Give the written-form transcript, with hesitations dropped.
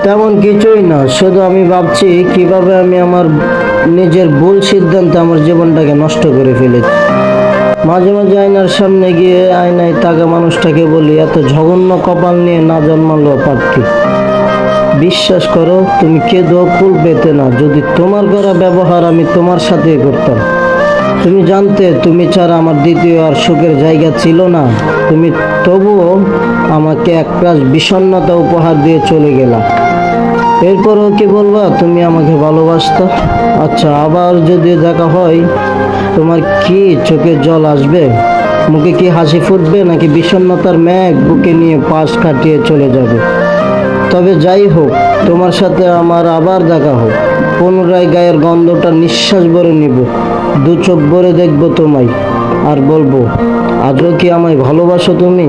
তেমন কিছুই না, শুধু আমি ভাবছি কিভাবে আমি আমার নিজের ভুল সিদ্ধান্তে আমার জীবনটাকে নষ্ট করে ফেলেছি। মাঝে মাঝে আয়নার সামনে গিয়ে আয়নায় তাকা মানুষটাকে বলি, এত জঘন্য কপাল নিয়ে না জন্মালো পারতি। বিশ্বাস করো, তুমি কেঁদো কুল পেতে না যদি তোমার করা ব্যবহার আমি তোমার সাথে করতাম। তুমি জানতে তুমি ছাড়া আমার দ্বিতীয় আর সুখের জায়গা ছিল না। তুমি তবুও আমাকে এক ক্লাস বিষণ্ণতা উপহার দিয়ে চলে গেলা। এরপরও কি বলবা তুমি আমাকে ভালোবাসতা? আচ্ছা, আবার যদি দেখা হয় তোমার কি চোখে জল আসবে? মুখে কি হাসি ফুটবে, নাকি বিষণ্ণতার মেঘ বুকে নিয়ে পাশ কাটিয়ে চলে যাবে? তবে যাই হোক, তোমার সাথে আমার আবার দেখা হোক, পুনরায় গায়ের গন্ধটা নিঃশ্বাস ভরে নিব, দু চোখ ভরে দেখবো তোমায়, আর বলবো, আজও কি আমায় ভালোবাসো তুমি?